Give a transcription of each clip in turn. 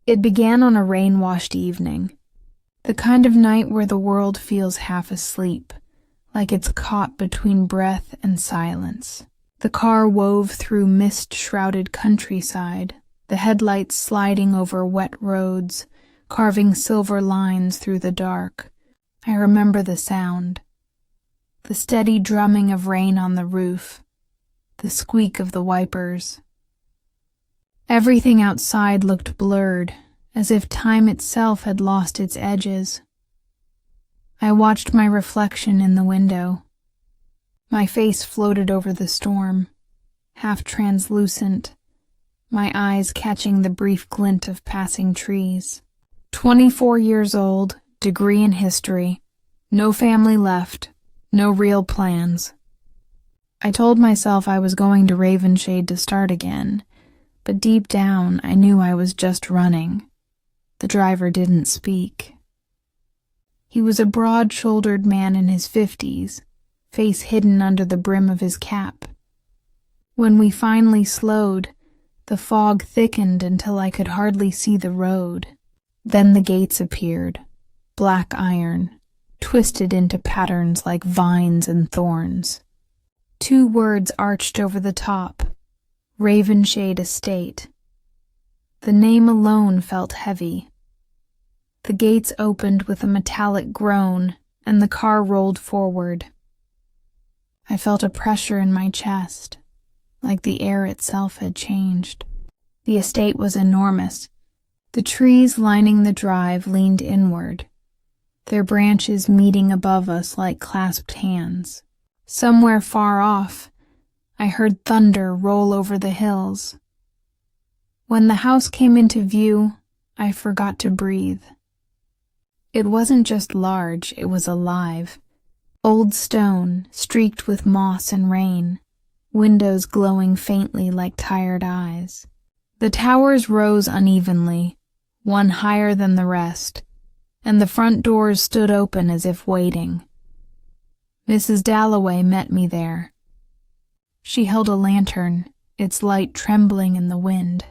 It began on a rain-washed evening, the kind of night where the world feels half asleep, like it's caught between breath and silence. The car wove through mist-shrouded countryside, the headlights sliding over wet roads, carving silver lines through the dark. I remember the sound, the steady drumming of rain on the roof, the squeak of the wipers. Everything outside looked blurred, as if time itself had lost its edges. I watched my reflection in the window. My face floated over the storm, half translucent, my eyes catching the brief glint of passing trees. 24 years old, degree in history, no family left, no real plans. I told myself I was going to Ravenshade to start again, but deep down I knew I was just running. The driver didn't speak. He was a broad-shouldered man in his 50s, face hidden under the brim of his cap. When we finally slowed, the fog thickened until I could hardly see the road. Then the gates appeared, black iron, twisted into patterns like vines and thorns. 2 words arched over the top: Ravenshade Estate. The name alone felt heavy. The gates opened with a metallic groan, and the car rolled forward. I felt a pressure in my chest, like the air itself had changed. The estate was enormous. The trees lining the drive leaned inward, their branches meeting above us like clasped hands. Somewhere far off, I heard thunder roll over the hills. When the house came into view, I forgot to breathe. It wasn't just large, it was alive. Old stone, streaked with moss and rain, windows glowing faintly like tired eyes. The towers rose unevenly, one higher than the rest, and the front doors stood open as if waiting. Mrs. Dalloway met me there. She held a lantern, its light trembling in the wind.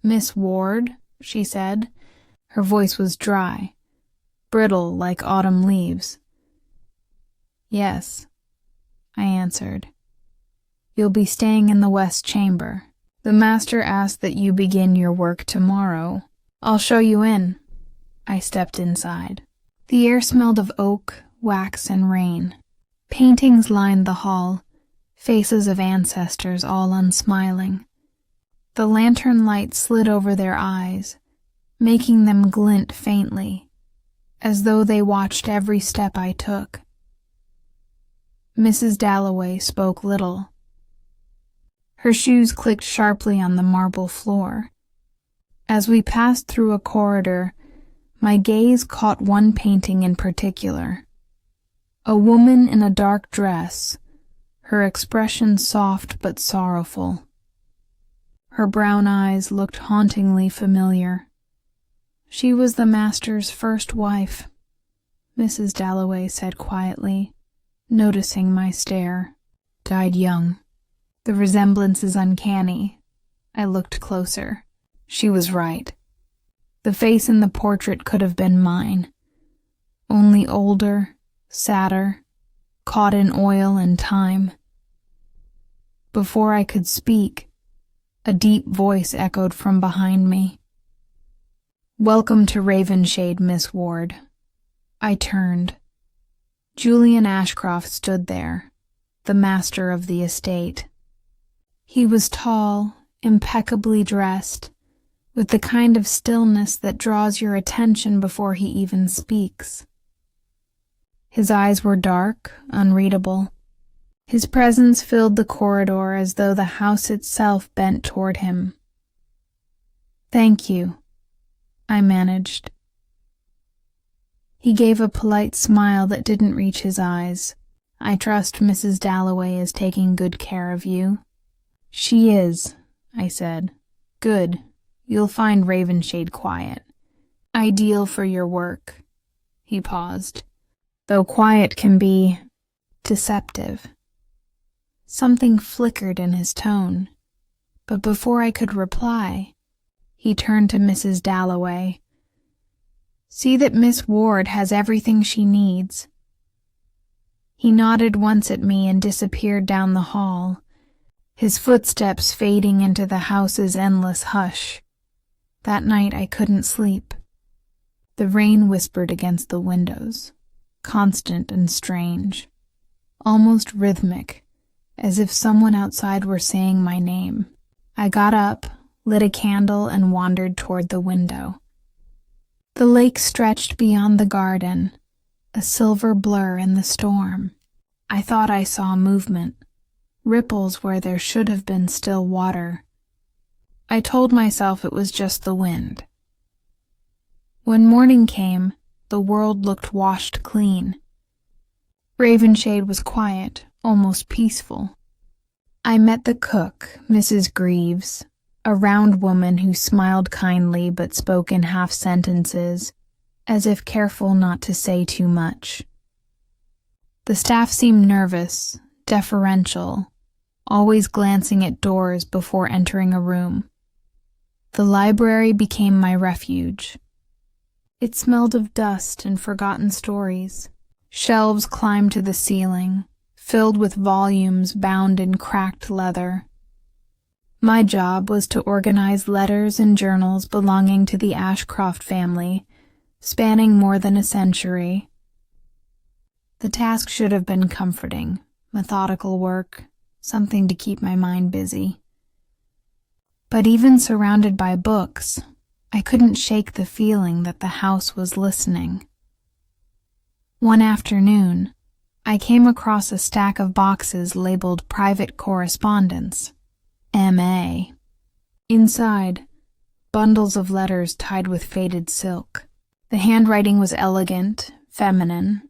"Miss Ward," she said. Her voice was dry, brittle like autumn leaves. "Yes," I answered. "You'll be staying in the West Chamber. The master asked that you begin your work tomorrow. I'll show you in." I stepped inside. The air smelled of oak, wax, and rain. Paintings lined the hall, faces of ancestors all unsmiling. The lantern light slid over their eyes, making them glint faintly, as though they watched every step I took. Mrs. Dalloway spoke little. Her shoes clicked sharply on the marble floor. As we passed through a corridor, my gaze caught one painting in particular. A woman in a dark dress, her expression soft but sorrowful. Her brown eyes looked hauntingly familiar. She was the master's first wife, Mrs. Dalloway said quietly, noticing my stare. "Died young. The resemblance is uncanny." I looked closer. She was right. The face in the portrait could have been mine, only older, sadder, caught in oil and time. Before I could speak, a deep voice echoed from behind me. "Welcome to Ravenshade, Miss Ward." I turned. Julian Ashcroft stood there, the master of the estate. He was tall, impeccably dressed, with the kind of stillness that draws your attention before he even speaks. His eyes were dark, unreadable. His presence filled the corridor as though the house itself bent toward him. "Thank you," I managed. He gave a polite smile that didn't reach his eyes. "I trust Mrs. Dalloway is taking good care of you." "She is," I said. "Good. You'll find Ravenshade quiet. Ideal for your work." He paused. "Though quiet can be deceptive." Something flickered in his tone, but before I could reply, He turned to Mrs. Dalloway. "See that Miss Ward has everything she needs." He nodded once at me and disappeared down the hall, his footsteps fading into the house's endless hush. That night I couldn't sleep. The rain whispered against the windows, constant and strange, almost rhythmic, as if someone outside were saying my name. I got up, lit a candle, and wandered toward the window. The lake stretched beyond the garden, a silver blur in the storm. I thought I saw movement, ripples where there should have been still water. I told myself it was just the wind. When morning came, the world looked washed clean. Ravenshade was quiet, almost peaceful. I met the cook, Mrs. Greaves, a round woman who smiled kindly but spoke in half sentences, as if careful not to say too much. The staff seemed nervous, deferential, always glancing at doors before entering a room. The library became my refuge. It smelled of dust and forgotten stories. Shelves climbed to the ceiling, filled with volumes bound in cracked leather. My job was to organize letters and journals belonging to the Ashcroft family, spanning more than a century. The task should have been comforting, methodical work, something to keep my mind busy. But even surrounded by books, I couldn't shake the feeling that the house was listening. One afternoon, I came across a stack of boxes labeled Private Correspondence, M.A. Inside, bundles of letters tied with faded silk. The handwriting was elegant, feminine.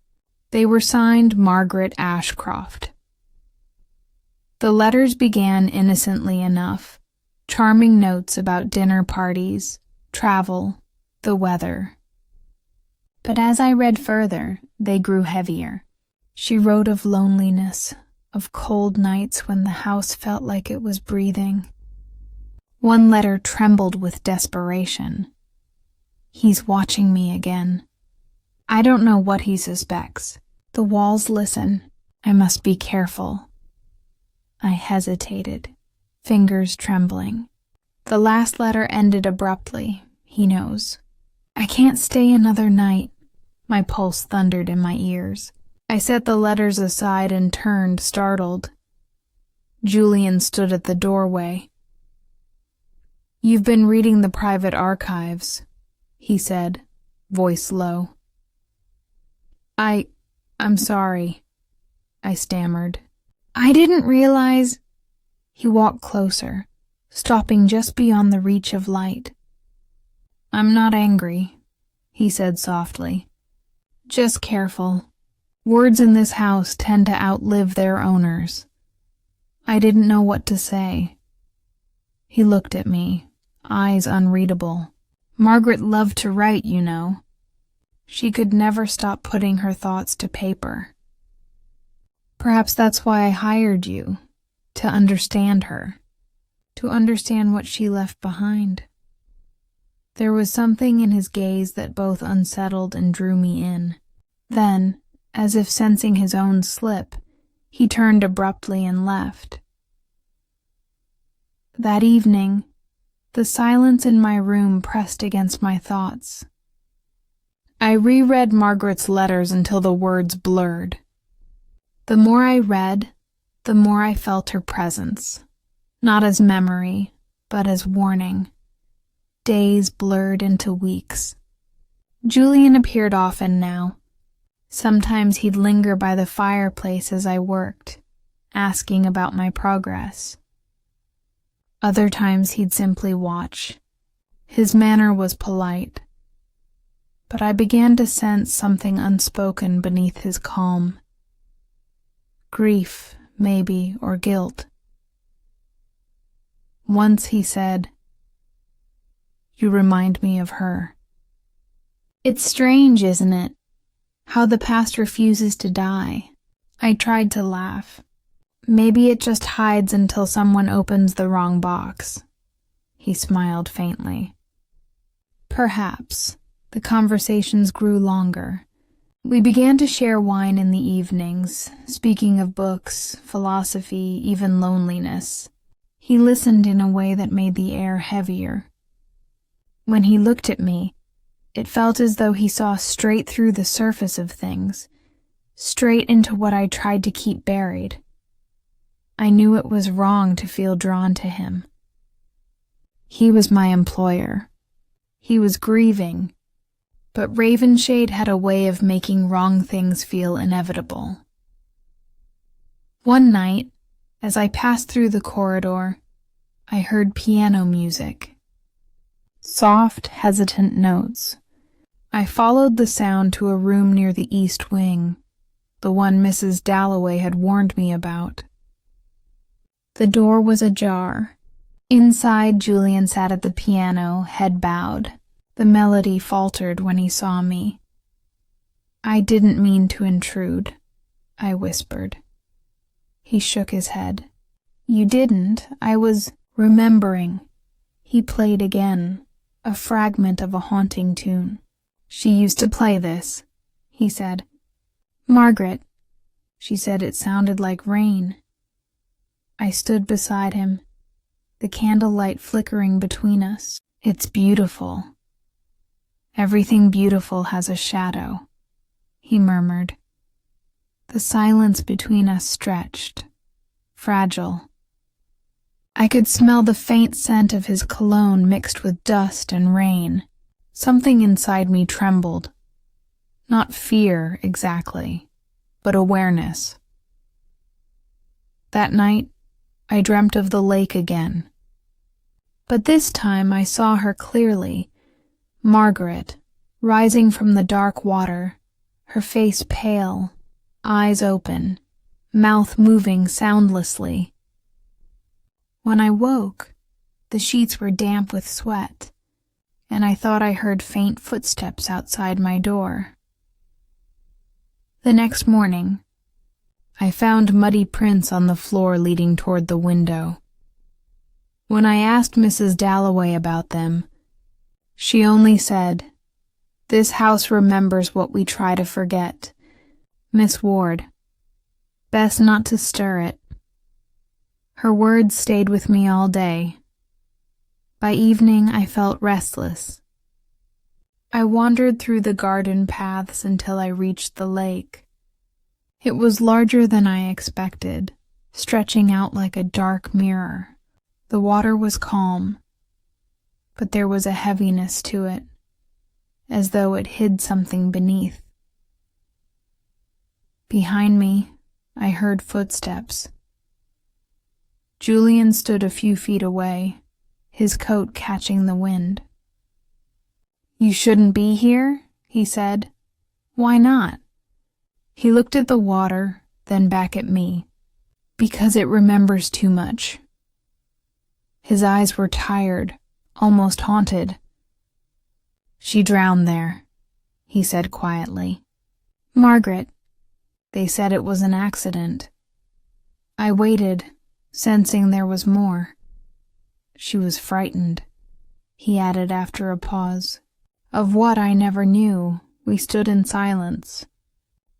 They were signed Margaret Ashcroft. The letters began innocently enough, charming notes about dinner parties, travel, the weather. But as I read further, they grew heavier. She wrote of loneliness, of cold nights when the house felt like it was breathing. One letter trembled with desperation. "He's watching me again. I don't know what he suspects. The walls listen. I must be careful." I hesitated, fingers trembling. The last letter ended abruptly, he knows. "I can't stay another night." My pulse thundered in my ears. I set the letters aside and turned, startled. Julian stood at the doorway. "You've been reading the private archives," he said, voice low. I'm sorry," I stammered. "I didn't realize—" He walked closer, stopping just beyond the reach of light. "I'm not angry," he said softly. "Just careful. Words in this house tend to outlive their owners." I didn't know what to say. He looked at me, eyes unreadable. "Margaret loved to write, you know. She could never stop putting her thoughts to paper. Perhaps that's why I hired you, to understand her, to understand what she left behind." There was something in his gaze that both unsettled and drew me in. Then, as if sensing his own slip, he turned abruptly and left. That evening, the silence in my room pressed against my thoughts. I reread Margaret's letters until the words blurred. The more I read, the more I felt her presence, not as memory, but as warning. Days blurred into weeks. Julian appeared often now. Sometimes he'd linger by the fireplace as I worked, asking about my progress. Other times he'd simply watch. His manner was polite, but I began to sense something unspoken beneath his calm. Grief, maybe, or guilt. Once he said, "You remind me of her." It's strange, isn't it? How the past refuses to die. I tried to laugh. Maybe it just hides until someone opens the wrong box. He smiled faintly. Perhaps. The conversations grew longer. We began to share wine in the evenings, speaking of books, philosophy, even loneliness. He listened in a way that made the air heavier. When he looked at me, it felt as though he saw straight through the surface of things, straight into what I tried to keep buried. I knew it was wrong to feel drawn to him. He was my employer. He was grieving, but Ravenshade had a way of making wrong things feel inevitable. One night, as I passed through the corridor, I heard piano music. Soft, hesitant notes. I followed the sound to a room near the east wing, the one Mrs. Dalloway had warned me about. The door was ajar. Inside, Julian sat at the piano, head bowed. The melody faltered when he saw me. "I didn't mean to intrude," I whispered. He shook his head. "You didn't. I was remembering." He played again, a fragment of a haunting tune. "She used to play this," he said. "Margaret." She said it sounded like rain. I stood beside him, the candlelight flickering between us. "It's beautiful." "Everything beautiful has a shadow," he murmured. The silence between us stretched, fragile. I could smell the faint scent of his cologne mixed with dust and rain. Something inside me trembled. Not fear, exactly, but awareness. That night, I dreamt of the lake again. But this time I saw her clearly, Margaret, rising from the dark water, her face pale, eyes open, mouth moving soundlessly. When I woke, the sheets were damp with sweat, and I thought I heard faint footsteps outside my door. The next morning, I found muddy prints on the floor leading toward the window. When I asked Mrs. Dalloway about them, she only said, "This house remembers what we try to forget. Miss Ward, best not to stir it." Her words stayed with me all day. By evening, I felt restless. I wandered through the garden paths until I reached the lake. It was larger than I expected, stretching out like a dark mirror. The water was calm, but there was a heaviness to it, as though it hid something beneath. Behind me, I heard footsteps. Julian stood a few feet away, his coat catching the wind. "You shouldn't be here," he said. "Why not?" He looked at the water, then back at me. "Because it remembers too much." His eyes were tired, almost haunted. "She drowned there," he said quietly. "Margaret." They said it was an accident. I waited, sensing there was more. "She was frightened," he added after a pause. Of what I never knew, we stood in silence.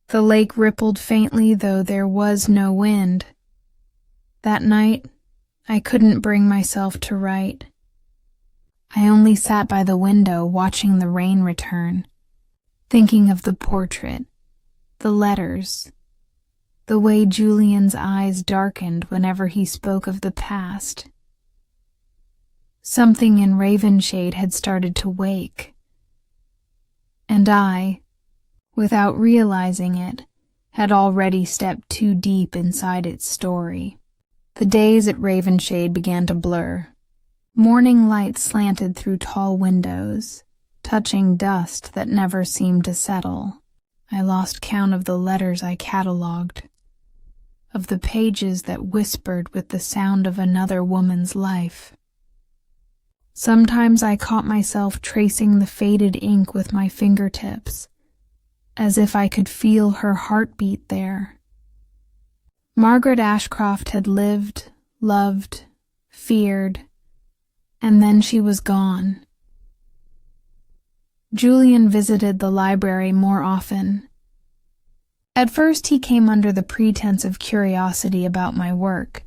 The lake rippled faintly, though there was no wind. That night, I couldn't bring myself to write. I only sat by the window watching the rain return, thinking of the portrait, the letters, the way Julian's eyes darkened whenever he spoke of the past. Something in Ravenshade had started to wake, and I, without realizing it, had already stepped too deep inside its story. The days at Ravenshade began to blur. Morning light slanted through tall windows, touching dust that never seemed to settle. I lost count of the letters I catalogued, of the pages that whispered with the sound of another woman's life. Sometimes I caught myself tracing the faded ink with my fingertips, as if I could feel her heartbeat there. Margaret Ashcroft had lived, loved, feared, and then she was gone. Julian visited the library more often. At first he came under the pretense of curiosity about my work,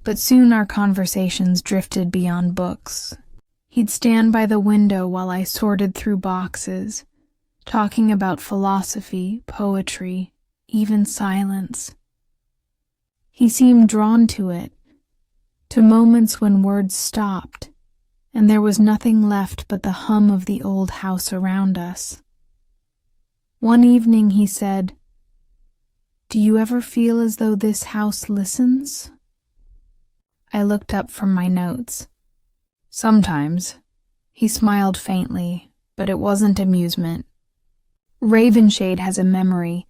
but soon our conversations drifted beyond books. He'd stand by the window while I sorted through boxes, talking about philosophy, poetry, even silence. He seemed drawn to it, to moments when words stopped, and there was nothing left but the hum of the old house around us. One evening he said, "Do you ever feel as though this house listens?" I looked up from my notes. "Sometimes." He smiled faintly, but it wasn't amusement. "Ravenshade has a memory,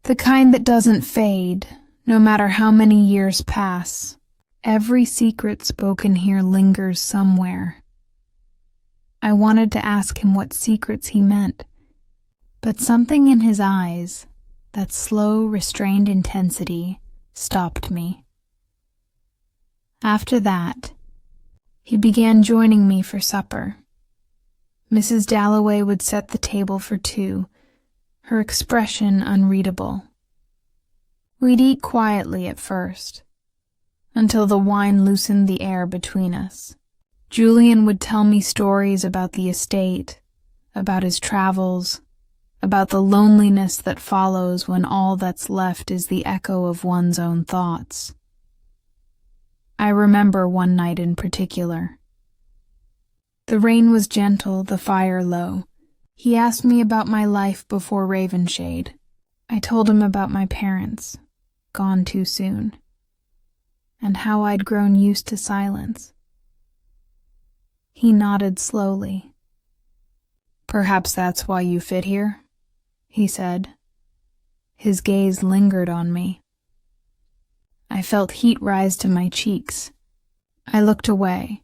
the kind that doesn't fade, no matter how many years pass. Every secret spoken here lingers somewhere." I wanted to ask him what secrets he meant, but something in his eyes, that slow, restrained intensity, stopped me. After that, he began joining me for supper. Mrs. Dalloway would set the table for two, her expression unreadable. We'd eat quietly at first, until the wine loosened the air between us. Julian would tell me stories about the estate, about his travels, about the loneliness that follows when all that's left is the echo of one's own thoughts. I remember one night in particular. The rain was gentle, the fire low. He asked me about my life before Ravenshade. I told him about my parents, gone too soon, and how I'd grown used to silence. He nodded slowly. "Perhaps that's why you fit here," he said. His gaze lingered on me. I felt heat rise to my cheeks. I looked away,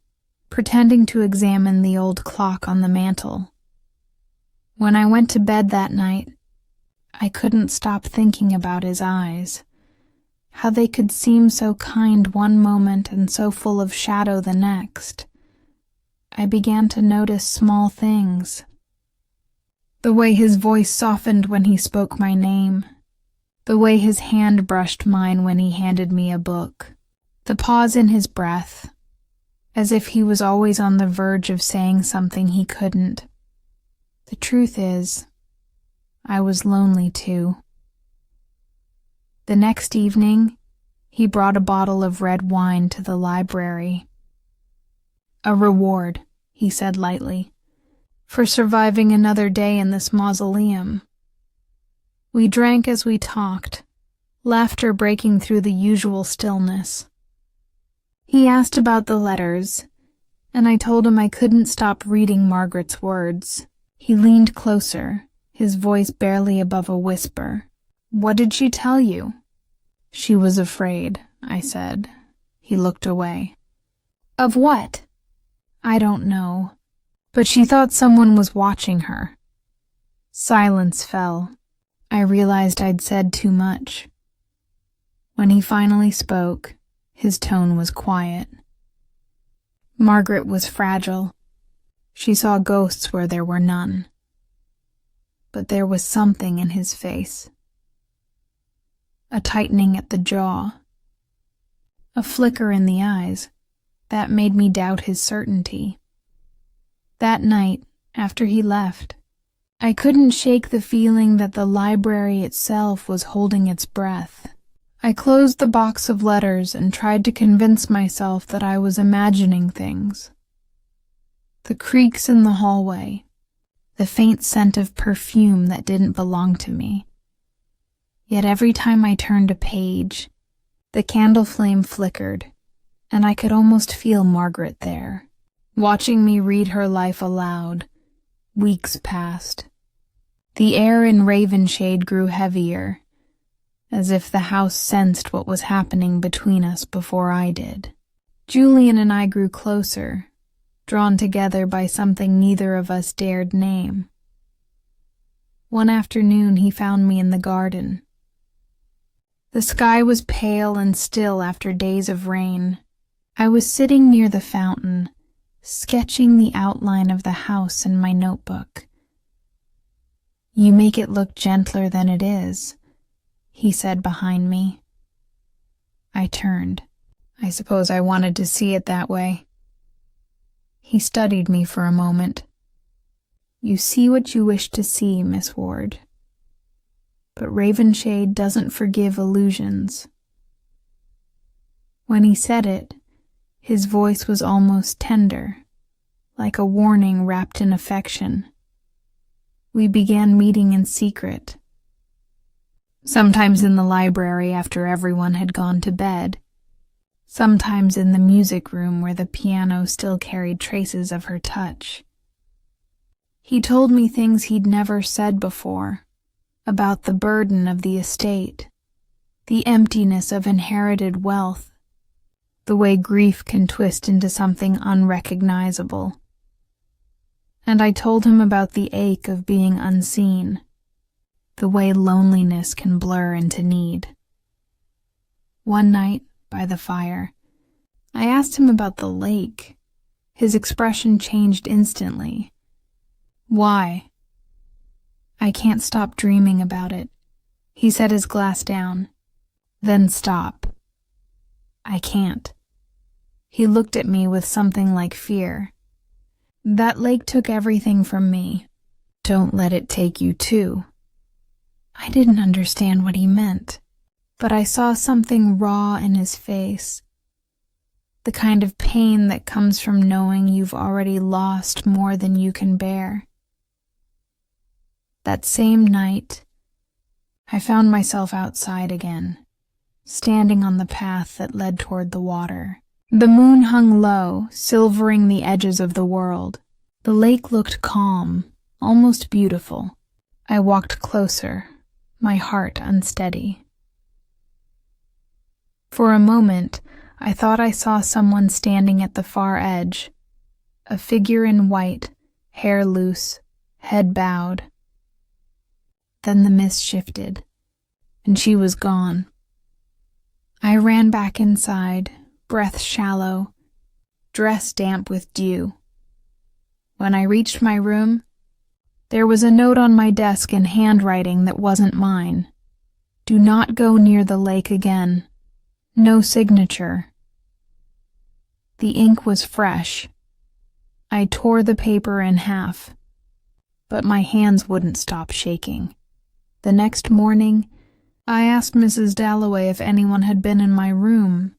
pretending to examine the old clock on the mantel. When I went to bed that night, I couldn't stop thinking about his eyes, how they could seem so kind one moment and so full of shadow the next. I began to notice small things. The way his voice softened when he spoke my name, the way his hand brushed mine when he handed me a book, the pause in his breath, as if he was always on the verge of saying something he couldn't. The truth is, I was lonely too. The next evening, he brought a bottle of red wine to the library. "A reward," he said lightly, "for surviving another day in this mausoleum." We drank as we talked, laughter breaking through the usual stillness. He asked about the letters, and I told him I couldn't stop reading Margaret's words. He leaned closer, his voice barely above a whisper. "What did she tell you?" "She was afraid," I said. He looked away. "Of what?" "I don't know, but she thought someone was watching her." Silence fell. I realized I'd said too much. When he finally spoke, his tone was quiet. Margaret was fragile. She saw ghosts where there were none. But there was something in his face. A tightening at the jaw. A flicker in the eyes that made me doubt his certainty. That night, after he left, I couldn't shake the feeling that the library itself was holding its breath. I closed the box of letters and tried to convince myself that I was imagining things. The creaks in the hallway, the faint scent of perfume that didn't belong to me. Yet every time I turned a page, the candle flame flickered, and I could almost feel Margaret there, watching me read her life aloud. Weeks passed. The air in Ravenshade grew heavier, as if the house sensed what was happening between us before I did. Julian and I grew closer, drawn together by something neither of us dared name. One afternoon he found me in the garden. The sky was pale and still after days of rain. I was sitting near the fountain, sketching the outline of the house in my notebook, You make it look gentler than it is, he said behind me. I turned. I suppose I wanted to see it that way. He studied me for a moment. You see what you wish to see, Miss Ward. But Ravenshade doesn't forgive illusions. When he said it, his voice was almost tender, like a warning wrapped in affection. We began meeting in secret. Sometimes in the library after everyone had gone to bed. Sometimes in the music room where the piano still carried traces of her touch. He told me things he'd never said before, about the burden of the estate, the emptiness of inherited wealth, the way grief can twist into something unrecognizable. And I told him about the ache of being unseen, the way loneliness can blur into need. One night, by the fire, I asked him about the lake. His expression changed instantly. Why? I can't stop dreaming about it. He set his glass down. Then stop. I can't. He looked at me with something like fear. That lake took everything from me. Don't let it take you too. I didn't understand what he meant, but I saw something raw in his face. The kind of pain that comes from knowing you've already lost more than you can bear. That same night, I found myself outside again, standing on the path that led toward the water. The moon hung low, silvering the edges of the world. The lake looked calm, almost beautiful. I walked closer, my heart unsteady. For a moment, I thought I saw someone standing at the far edge, a figure in white, hair loose, head bowed. Then the mist shifted, and she was gone. I ran back inside, breath shallow, dress damp with dew. When I reached my room, there was a note on my desk in handwriting that wasn't mine. Do not go near the lake again. No signature. The ink was fresh. I tore the paper in half, but my hands wouldn't stop shaking. The next morning, I asked Mrs. Dalloway if anyone had been in my room.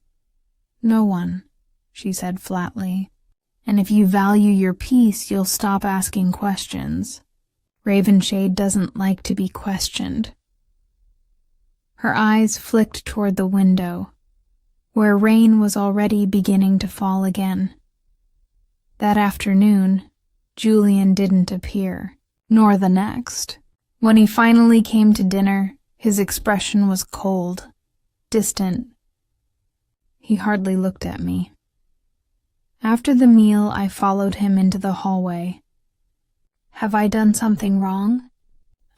No one, she said flatly. And if you value your peace, you'll stop asking questions. Ravenshade doesn't like to be questioned. Her eyes flicked toward the window, where rain was already beginning to fall again. That afternoon, Julian didn't appear, nor the next. When he finally came to dinner, his expression was cold, distant. He hardly looked at me. After the meal, I followed him into the hallway. Have I done something wrong?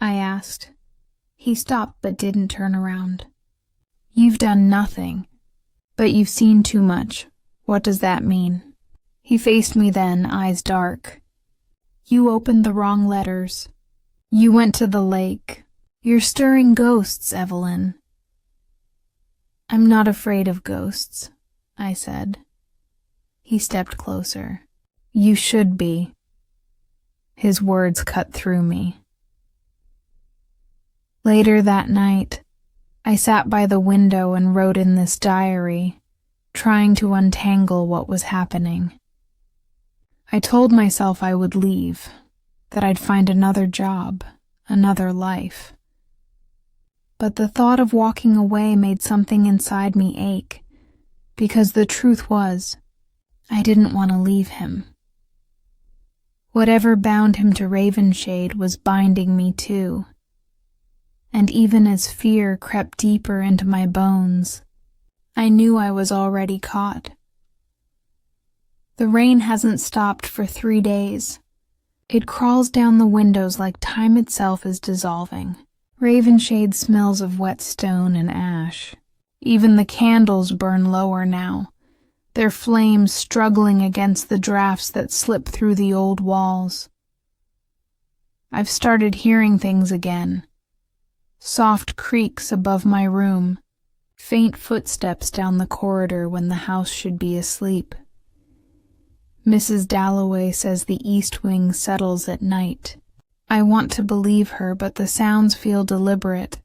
I asked. He stopped but didn't turn around. You've done nothing, but you've seen too much. What does that mean? He faced me then, eyes dark. You opened the wrong letters. You went to the lake. You're stirring ghosts, Evelyn. I'm not afraid of ghosts, I said. He stepped closer. You should be. His words cut through me. Later that night, I sat by the window and wrote in this diary, trying to untangle what was happening. I told myself I would leave, that I'd find another job, another life. But the thought of walking away made something inside me ache, because the truth was, I didn't want to leave him. Whatever bound him to Ravenshade was binding me too. And even as fear crept deeper into my bones, I knew I was already caught. The rain hasn't stopped for 3 days. It crawls down the windows like time itself is dissolving. Ravenshade smells of wet stone and ash. Even the candles burn lower now, their flames struggling against the drafts that slip through the old walls. I've started hearing things again. Soft creaks above my room, faint footsteps down the corridor when the house should be asleep. Mrs. Dalloway says the east wing settles at night. I want to believe her, but the sounds feel deliberate,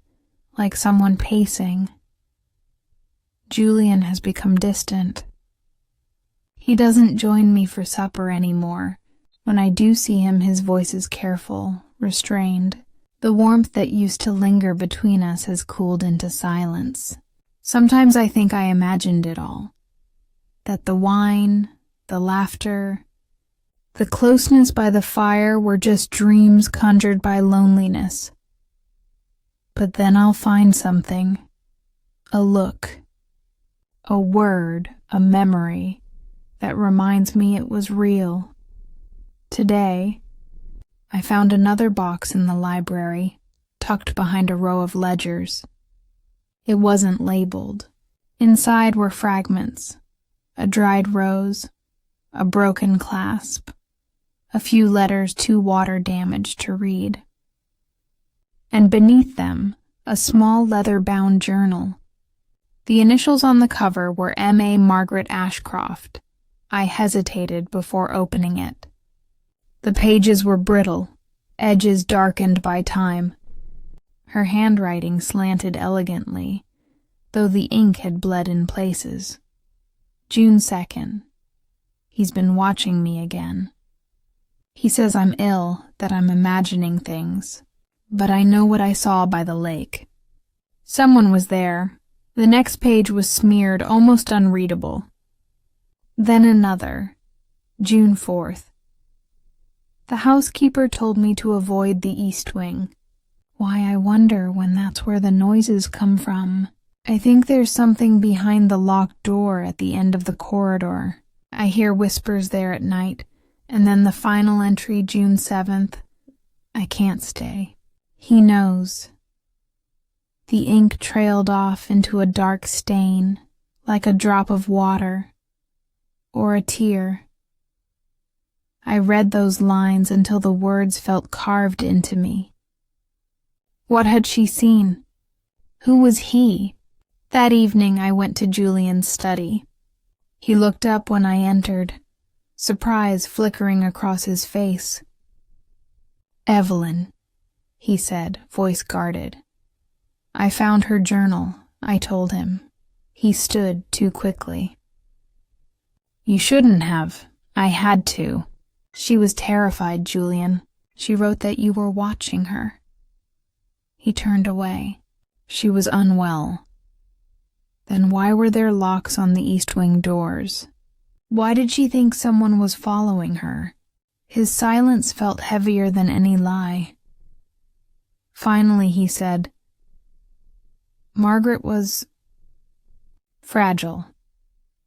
like someone pacing. Julian has become distant. He doesn't join me for supper anymore. When I do see him, his voice is careful, restrained. The warmth that used to linger between us has cooled into silence. Sometimes I think I imagined it all. That the wine, the laughter, the closeness by the fire were just dreams conjured by loneliness. But then I'll find something, a look, a word, a memory, that reminds me it was real. Today, I found another box in the library, tucked behind a row of ledgers. It wasn't labeled. Inside were fragments, a dried rose, a broken clasp, a few letters too water-damaged to read. And beneath them, a small leather-bound journal. The initials on the cover were M.A. Margaret Ashcroft. I hesitated before opening it. The pages were brittle, edges darkened by time. Her handwriting slanted elegantly, though the ink had bled in places. June 2nd. He's been watching me again. He says I'm ill, that I'm imagining things, but I know what I saw by the lake. Someone was there. The next page was smeared, almost unreadable. Then another. June 4th. The housekeeper told me to avoid the east wing. Why, I wonder when that's where the noises come from. I think there's something behind the locked door at the end of the corridor. I hear whispers there at night, and then the final entry, June 7th. I can't stay. He knows. The ink trailed off into a dark stain, like a drop of water, or a tear. I read those lines until the words felt carved into me. What had she seen? Who was he? That evening I went to Julian's study. He looked up when I entered, surprise flickering across his face. "Evelyn," he said, voice guarded. "I found her journal," I told him. He stood too quickly. "You shouldn't have. I had to." "She was terrified, Julian. She wrote that you were watching her." He turned away. "She was unwell." Then why were there locks on the east wing doors? Why did she think someone was following her? His silence felt heavier than any lie. Finally he said, "Margaret was fragile.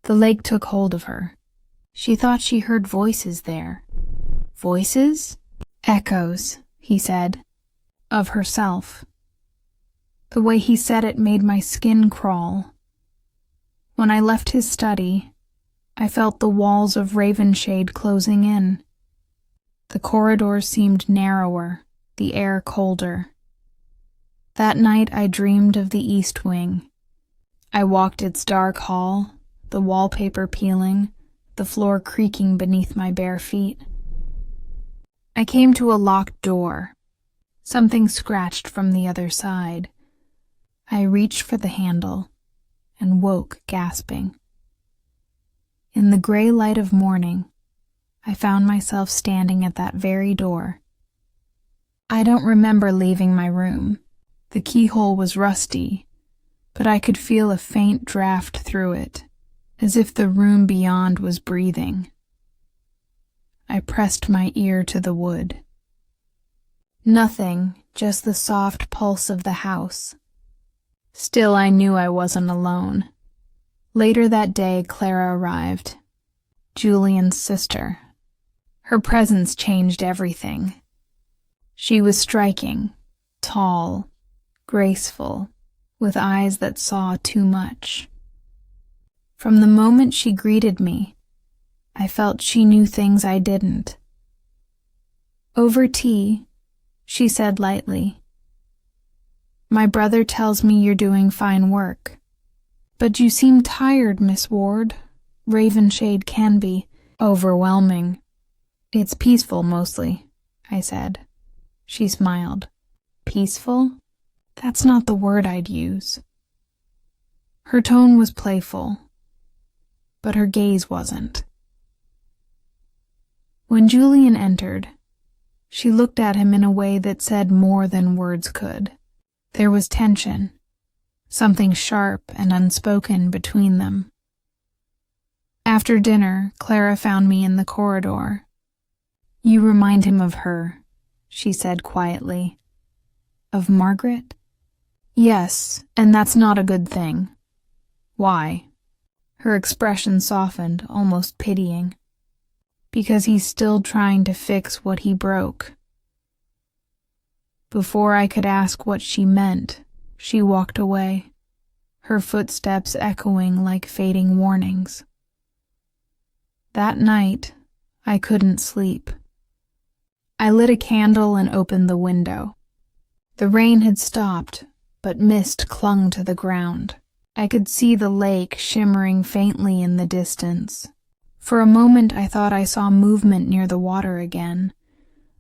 The lake took hold of her. She thought she heard voices there." "Voices?" "Echoes," he said, "of herself." The way he said it made my skin crawl. When I left his study, I felt the walls of Ravenshade closing in. The corridors seemed narrower, the air colder. That night I dreamed of the east wing. I walked its dark hall, the wallpaper peeling, the floor creaking beneath my bare feet. I came to a locked door. Something scratched from the other side. I reached for the handle and woke gasping. In the gray light of morning, I found myself standing at that very door. I don't remember leaving my room. The keyhole was rusty, but I could feel a faint draft through it, as if the room beyond was breathing. I pressed my ear to the wood. Nothing, just the soft pulse of the house. Still, I knew I wasn't alone. Later that day, Clara arrived, Julian's sister. Her presence changed everything. She was striking, tall, graceful, with eyes that saw too much. From the moment she greeted me, I felt she knew things I didn't. Over tea, She said lightly. My brother tells me you're doing fine work. But you seem tired, Miss Ward. Ravenshade can be overwhelming. It's peaceful, mostly, I said. She smiled. Peaceful? That's not the word I'd use. Her tone was playful, but her gaze wasn't. When Julian entered, she looked at him in a way that said more than words could. There was tension, something sharp and unspoken between them. After dinner, Clara found me in the corridor. You remind him of her, she said quietly. Of Margaret? Yes, and that's not a good thing. Why? Her expression softened, almost pitying. Because he's still trying to fix what he broke. Before I could ask what she meant, she walked away, her footsteps echoing like fading warnings. That night, I couldn't sleep. I lit a candle and opened the window. The rain had stopped, but mist clung to the ground. I could see the lake shimmering faintly in the distance. For a moment I thought I saw movement near the water again,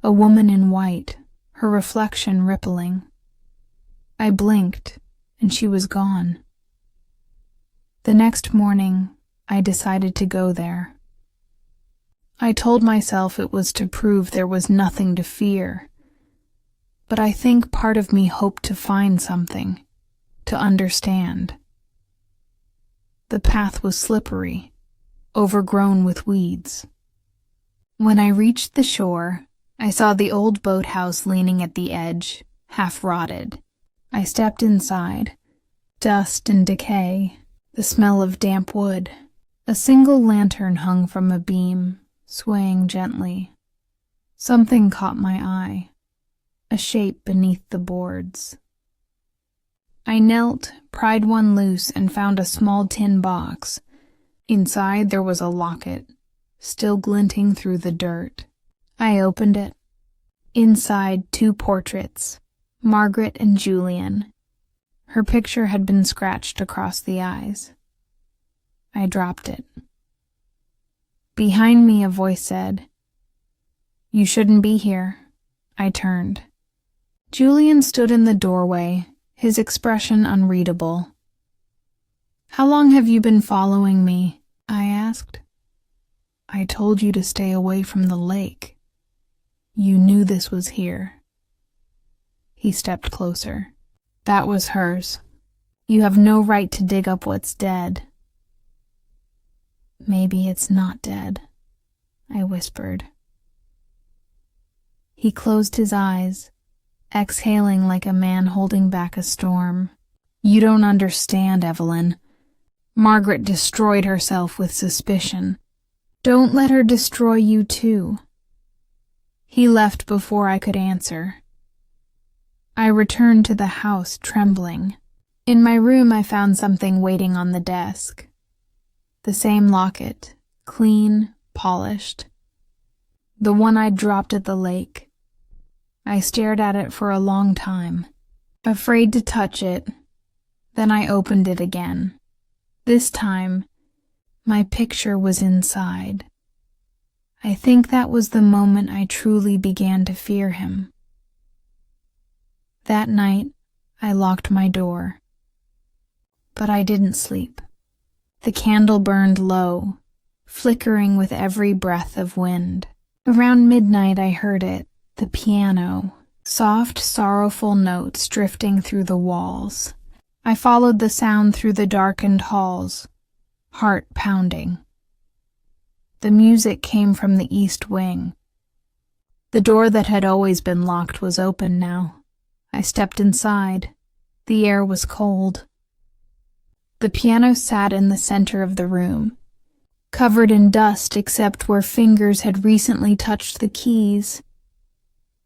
a woman in white, her reflection rippling. I blinked, and she was gone. The next morning, I decided to go there. I told myself it was to prove there was nothing to fear, but I think part of me hoped to find something, to understand. The path was slippery, overgrown with weeds. When I reached the shore, I saw the old boathouse leaning at the edge, half rotted. I stepped inside. Dust and decay, the smell of damp wood. A single lantern hung from a beam, swaying gently. Something caught my eye, a shape beneath the boards. I knelt, pried one loose, and found a small tin box. Inside there was a locket, still glinting through the dirt. I opened it. Inside, 2 portraits, Margaret and Julian. Her picture had been scratched across the eyes. I dropped it. Behind me a voice said, "You shouldn't be here." I turned. Julian stood in the doorway, his expression unreadable. "How long have you been following me?" I asked. "I told you to stay away from the lake. You knew this was here." He stepped closer. "That was hers. You have no right to dig up what's dead." "Maybe it's not dead," I whispered. He closed his eyes, exhaling like a man holding back a storm. "You don't understand, Evelyn. Margaret destroyed herself with suspicion. Don't let her destroy you too." He left before I could answer. I returned to the house, trembling. In my room I found something waiting on the desk. The same locket, clean, polished. The one I'd dropped at the lake. I stared at it for a long time, afraid to touch it. Then I opened it again. This time, my picture was inside. I think that was the moment I truly began to fear him. That night, I locked my door. But I didn't sleep. The candle burned low, flickering with every breath of wind. Around midnight I heard it, the piano, soft, sorrowful notes drifting through the walls. I followed the sound through the darkened halls, heart pounding. The music came from the east wing. The door that had always been locked was open now. I stepped inside. The air was cold. The piano sat in the center of the room, covered in dust except where fingers had recently touched the keys.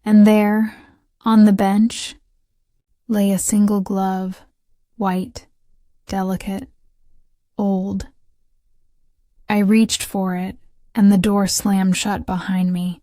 And there, on the bench, lay a single glove, white, delicate, old. I reached for it, and the door slammed shut behind me.